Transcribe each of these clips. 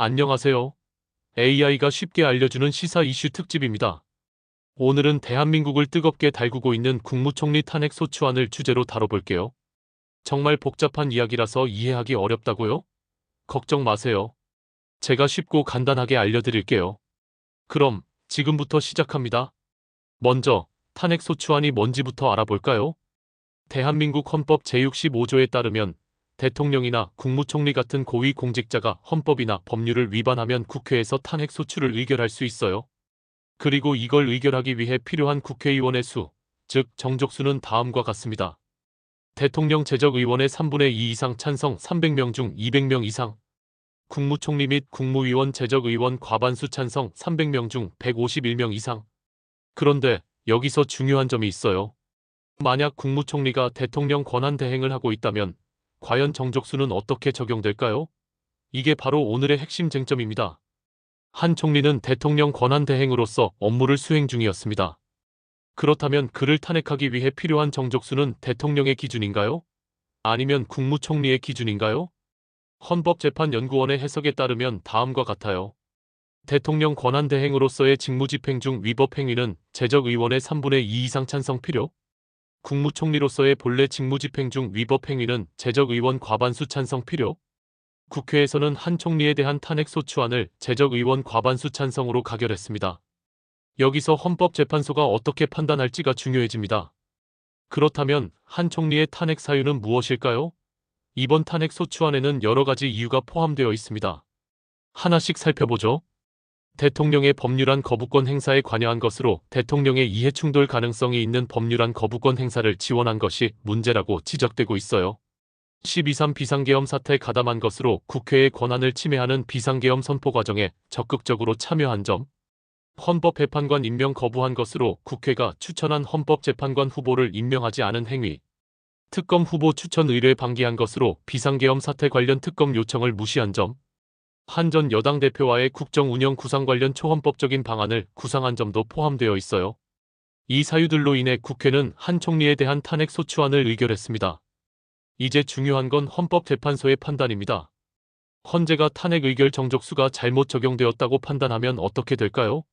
안녕하세요. AI가 쉽게 알려주는 시사 이슈 특집입니다. 오늘은 대한민국을 뜨겁게 달구고 있는 국무총리 탄핵 소추안을 주제로 다뤄볼게요. 정말 복잡한 이야기라서 이해하기 어렵다고요? 걱정 마세요. 제가 쉽고 간단하게 알려드릴게요. 그럼 지금부터 시작합니다. 먼저 탄핵 소추안이 뭔지부터 알아볼까요? 대한민국 헌법 제65조에 따르면 대통령이나 국무총리 같은 고위 공직자가 헌법이나 법률을 위반하면 국회에서 탄핵 소추를 의결할 수 있어요. 그리고 이걸 의결하기 위해 필요한 국회의원의 수, 즉 정족수는 다음과 같습니다. 대통령 제적의원의 3분의 2 이상 찬성 300명 중 200명 이상, 국무총리 및 국무위원 제적의원 과반수 찬성 300명 중 151명 이상. 그런데 여기서 중요한 점이 있어요. 만약 국무총리가 대통령 권한대행을 하고 있다면 과연 정족수는 어떻게 적용될까요? 이게 바로 오늘의 핵심 쟁점입니다. 한 총리는 대통령 권한대행으로서 업무를 수행 중이었습니다. 그렇다면 그를 탄핵하기 위해 필요한 정족수는 대통령의 기준인가요? 아니면 국무총리의 기준인가요? 헌법재판연구원의 해석에 따르면 다음과 같아요. 대통령 권한대행으로서의 직무집행 중 위법 행위는 제적의원의 3분의 2 이상 찬성 필요, 국무총리로서의 본래 직무집행 중 위법 행위는 제적의원 과반수 찬성 필요. 국회에서는 한 총리에 대한 탄핵 소추안을 제적의원 과반수 찬성으로 가결했습니다. 여기서 헌법재판소가 어떻게 판단할지가 중요해집니다. 그렇다면 한 총리의 탄핵 사유는 무엇일까요? 이번 탄핵 소추안에는 여러 가지 이유가 포함되어 있습니다. 하나씩 살펴보죠. 대통령의 법률안 거부권 행사에 관여한 것으로 대통령의 이해충돌 가능성이 있는 법률안 거부권 행사를 지원한 것이 문제라고 지적되고 있어요. 12.3 비상계엄 사태에 가담한 것으로 국회의 권한을 침해하는 비상계엄 선포 과정에 적극적으로 참여한 점, 헌법재판관 임명 거부한 것으로 국회가 추천한 헌법재판관 후보를 임명하지 않은 행위, 특검 후보 추천 의뢰 방기한 것으로 비상계엄 사태 관련 특검 요청을 무시한 점, 한 전 여당 대표와의 국정 운영 구상 관련 초헌법적인 방안을 구상한 점도 포함되어 있어요. 이 사유들로 인해 국회는 한 총리에 대한 탄핵 소추안을 의결했습니다. 이제 중요한 건 헌법재판소의 판단입니다. 헌재가 탄핵 의결 정족수가 잘못 적용되었다고 판단하면 어떻게 될까요?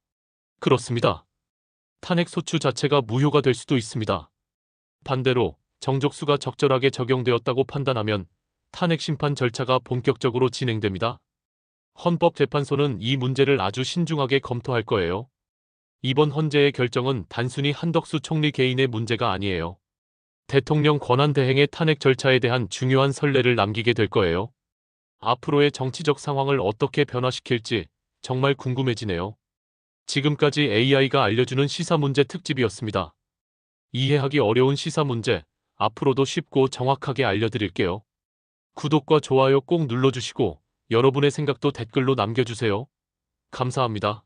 그렇습니다. 탄핵 소추 자체가 무효가 될 수도 있습니다. 반대로 정족수가 적절하게 적용되었다고 판단하면 탄핵 심판 절차가 본격적으로 진행됩니다. 헌법재판소는 이 문제를 아주 신중하게 검토할 거예요. 이번 헌재의 결정은 단순히 한덕수 총리 개인의 문제가 아니에요. 대통령 권한대행의 탄핵 절차에 대한 중요한 선례를 남기게 될 거예요. 앞으로의 정치적 상황을 어떻게 변화시킬지 정말 궁금해지네요. 지금까지 AI가 알려주는 시사문제 특집이었습니다. 이해하기 어려운 시사문제, 앞으로도 쉽고 정확하게 알려드릴게요. 구독과 좋아요 꼭 눌러주시고 여러분의 생각도 댓글로 남겨주세요. 감사합니다.